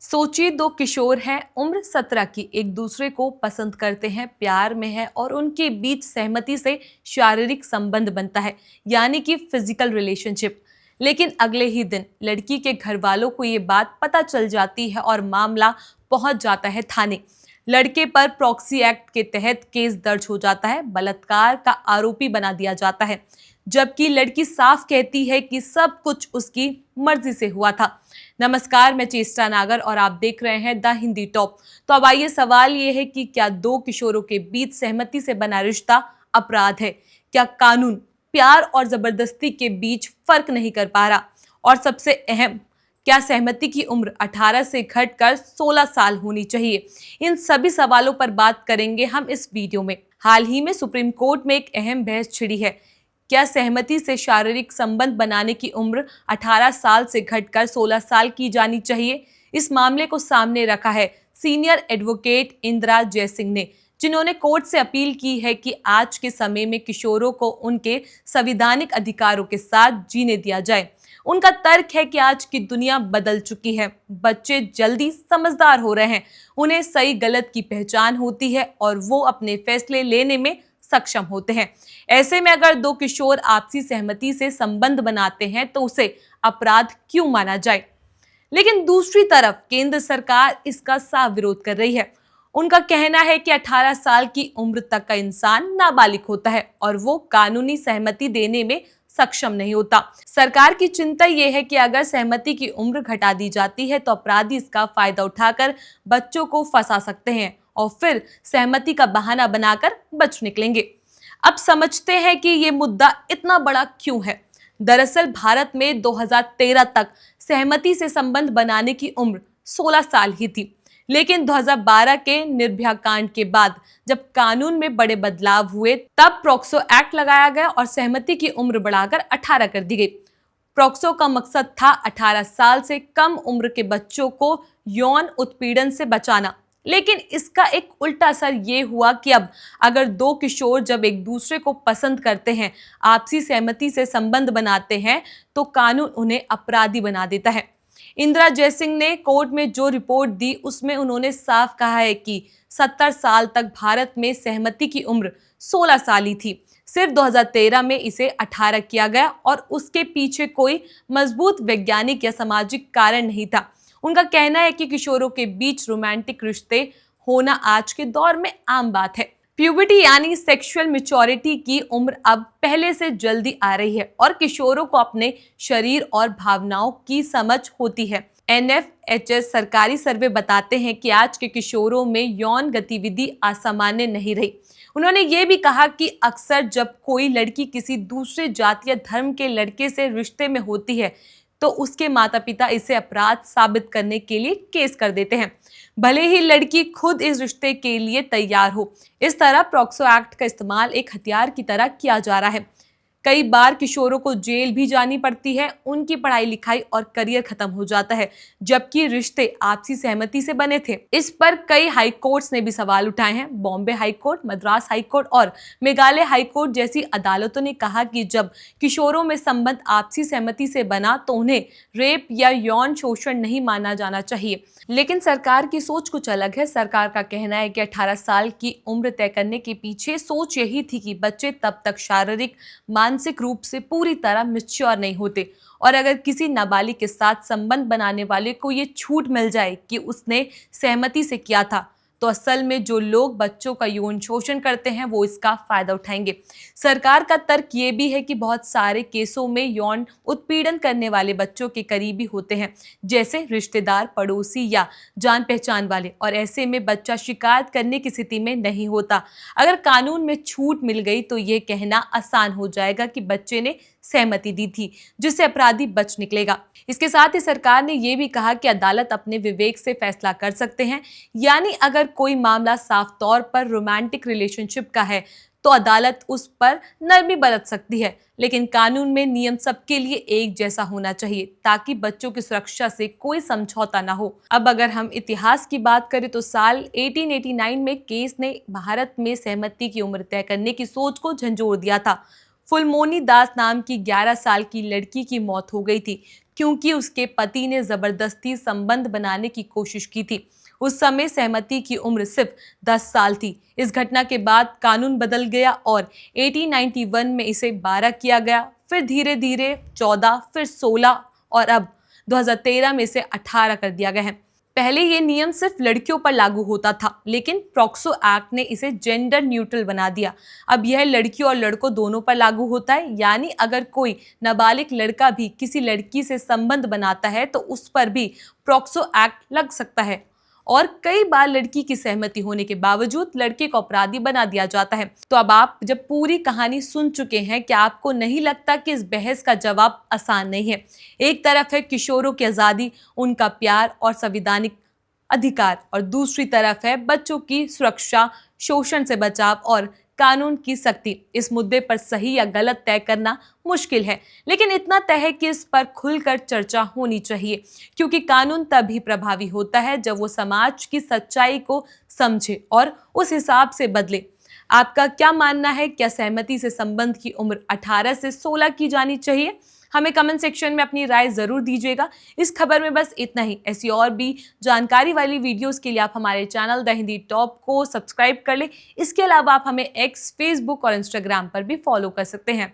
सोचिए दो किशोर हैं, उम्र 17 की, एक दूसरे को पसंद करते हैं, प्यार में है और उनके बीच सहमति से शारीरिक संबंध बनता है, यानी कि फिजिकल रिलेशनशिप। लेकिन अगले ही दिन लड़की के घर वालों को ये बात पता चल जाती है और मामला पहुंच जाता है थाने। लड़के पर प्रॉक्सी एक्ट के तहत केस दर्ज हो जाता है, बलात्कार का आरोपी बना दिया जाता है, जबकि लड़की साफ कहती है कि सब कुछ उसकी मर्जी से हुआ था। नमस्कार, मैं चेष्टा नागर और आप देख रहे हैं द हिंदी टॉप। तो अब आइए, सवाल ये है कि क्या दो किशोरों के बीच सहमति से बना रिश्ता अपराध है? क्या कानून प्यार और जबरदस्ती के बीच फर्क नहीं कर पा रहा? और सबसे अहम, क्या सहमति की उम्र 18 से घटकर 16 साल होनी चाहिए? इन सभी सवालों पर बात करेंगे हम इस वीडियो में। हाल ही में सुप्रीम कोर्ट में एक अहम बहस छिड़ी है। क्या सहमति से शारीरिक संबंध बनाने की उम्र 18 साल से घटकर 16 साल की जानी चाहिए? इस मामले को सामने रखा है सीनियर एडवोकेट इंदिरा जयसिंह ने, जिन्होंने कोर्ट से अपील की है कि आज के समय में किशोरों को उनके संवैधानिक अधिकारों के साथ जीने दिया जाए। उनका तर्क है कि आज की दुनिया बदल चुकी है, बच्चे जल्दी समझदार हो रहे हैं, उन्हें सही गलत की पहचान होती है और वो अपने फैसले लेने में सक्षम होते हैं। ऐसे में अगर दो किशोर आपसी सहमति से संबंध बनाते हैं तो उसे अपराध क्यों माना जाए? लेकिन दूसरी तरफ केंद्र सरकार इसका साफ विरोध कर रही है। उनका कहना है कि 18 साल की उम्र तक का इंसान नाबालिग होता है और वो कानूनी सहमति देने में सक्षम नहीं होता। सरकार की चिंता यह है कि अगर सहमति की उम्र घटा दी जाती है तो अपराधी इसका फायदा उठाकर बच्चों को फंसा सकते हैं और फिर सहमति का बहाना बनाकर बच निकलेंगे। अब समझते हैं कि ये मुद्दा इतना बड़ा क्यों है। दरअसल भारत में 2013 तक सहमति से संबंध बनाने की उम्र 16 साल ही थी, लेकिन 2012 के निर्भया कांड के बाद जब कानून में बड़े बदलाव हुए तब प्रॉक्सो एक्ट लगाया गया और सहमति की उम्र बढ़ाकर 18 कर दी गई। प्रॉक्सो का मकसद था 18 साल से कम उम्र के बच्चों को यौन उत्पीड़न से बचाना। लेकिन इसका एक उल्टा असर ये हुआ कि अब अगर दो किशोर जब एक दूसरे को पसंद करते हैं, आपसी सहमति से संबंध बनाते हैं, तो कानून उन्हें अपराधी बना देता है। इंदिरा जयसिंह ने कोर्ट में जो रिपोर्ट दी उसमें उन्होंने साफ कहा है कि 70 साल तक भारत में सहमति की उम्र 16 साल ही थी। सिर्फ 2013 में इसे 18 किया गया और उसके पीछे कोई मजबूत वैज्ञानिक या सामाजिक कारण नहीं था। उनका कहना है कि किशोरों के बीच रोमांटिक रिश्ते होना आज के दौर में आम बात है। प्यूबर्टी यानी सेक्सुअल मैच्योरिटी की उम्र अब पहले से जल्दी आ रही है और किशोरों को अपने शरीर और भावनाओं की समझ होती है। NFHS सरकारी सर्वे बताते हैं कि आज के किशोरों में यौन गतिविधि असामान्य नहीं रही। उन्होंने ये भी कहा कि अक्सर जब कोई लड़की किसी दूसरे जाति या धर्म के लड़के से रिश्ते में होती है तो उसके माता पिता इसे अपराध साबित करने के लिए केस कर देते हैं, भले ही लड़की खुद इस रिश्ते के लिए तैयार हो। इस तरह प्रॉक्सो एक्ट का इस्तेमाल एक हथियार की तरह किया जा रहा है। कई बार किशोरों को जेल भी जानी पड़ती है, उनकी पढ़ाई लिखाई और करियर खत्म हो जाता है, जबकि रिश्ते आपसी सहमति से बने थे। इस पर कई हाई कोर्ट्स ने भी सवाल उठाए हैं। Bombay high court, Madras high court और मेघालय हाई कोर्ट जैसी अदालतों ने कहा कि जब किशोरों में संबंध आपसी सहमति से बना तो उन्हें रेप या यौन शोषण नहीं माना जाना चाहिए। लेकिन सरकार की सोच कुछ अलग है। सरकार का कहना है कि 18 साल की उम्र तय करने के पीछे सोच यही थी कि बच्चे तब तक शारीरिक मानसिक रूप से पूरी तरह मैच्योर नहीं होते और अगर किसी नाबालिग के साथ संबंध बनाने वाले को ये छूट मिल जाए कि उसने सहमति से किया था तो असल में जो लोग बच्चों का यौन शोषण करते हैं वो इसका फायदा उठाएंगे। सरकार का तर्क ये भी है कि बहुत सारे केसों में यौन उत्पीड़न करने वाले बच्चों के करीबी होते हैं, जैसे रिश्तेदार, पड़ोसी या जान पहचान वाले, और ऐसे में बच्चा शिकायत करने की स्थिति में नहीं होता। अगर कानून में छूट मिल गई तो ये कहना आसान हो जाएगा कि बच्चे ने सहमति दी थी, जिससे अपराधी बच निकलेगा। इसके साथ ही सरकार ने यह भी कहा कि अदालत अपने विवेक से फैसला कर सकते हैं, यानी अगर कोई मामला साफ तौर पर रोमांटिक रिलेशनशिप का है तो अदालत उस पर नरमी बरत सकती है, लेकिन कानून में नियम सबके लिए एक जैसा होना चाहिए ताकि बच्चों की सुरक्षा से कोई समझौता ना हो। अब अगर हम इतिहास की बात करें तो साल 1889 में केस ने भारत में सहमति की उम्र तय करने की सोच को झंझोर दिया था। फुलमोनी दास नाम की 11 साल की लड़की की मौत हो गई थी क्योंकि उसके पति ने जबरदस्ती संबंध बनाने की कोशिश की थी। उस समय सहमति की उम्र सिर्फ 10 साल थी। इस घटना के बाद कानून बदल गया और 1891 में इसे 12 किया गया, फिर धीरे धीरे 14, फिर 16 और अब 2013 में इसे 18 कर दिया गया है। पहले ये नियम सिर्फ लड़कियों पर लागू होता था, लेकिन प्रॉक्सो एक्ट ने इसे जेंडर न्यूट्रल बना दिया। अब यह लड़कियों और लड़कों दोनों पर लागू होता है, यानी अगर कोई नाबालिग लड़का भी किसी लड़की से संबंध बनाता है तो उस पर भी प्रॉक्सो एक्ट लग सकता है। और कई बार लड़की की सहमति होने के बावजूद लड़के को अपराधी बना दिया जाता है। तो अब आप जब पूरी कहानी सुन चुके हैं, क्या आपको नहीं लगता कि इस बहस का जवाब आसान नहीं है? एक तरफ है किशोरों की आज़ादी, उनका प्यार और संवैधानिक अधिकार, और दूसरी तरफ है बच्चों की सुरक्षा, शोषण से बचाव और कानून की सख्ती। इस मुद्दे पर सही या गलत तय करना मुश्किल है, लेकिन इतना तय है कि इस पर खुलकर चर्चा होनी चाहिए, क्योंकि कानून तभी प्रभावी होता है जब वो समाज की सच्चाई को समझे और उस हिसाब से बदले। आपका क्या मानना है? क्या सहमति से संबंध की उम्र 18 से 16 की जानी चाहिए? हमें कमेंट सेक्शन में अपनी राय जरूर दीजिएगा। इस खबर में बस इतना ही। ऐसी और भी जानकारी वाली वीडियोस के लिए आप हमारे चैनल द हिंदी टॉप को सब्सक्राइब कर ले। इसके अलावा आप हमें एक्स, फेसबुक और इंस्टाग्राम पर भी फॉलो कर सकते हैं।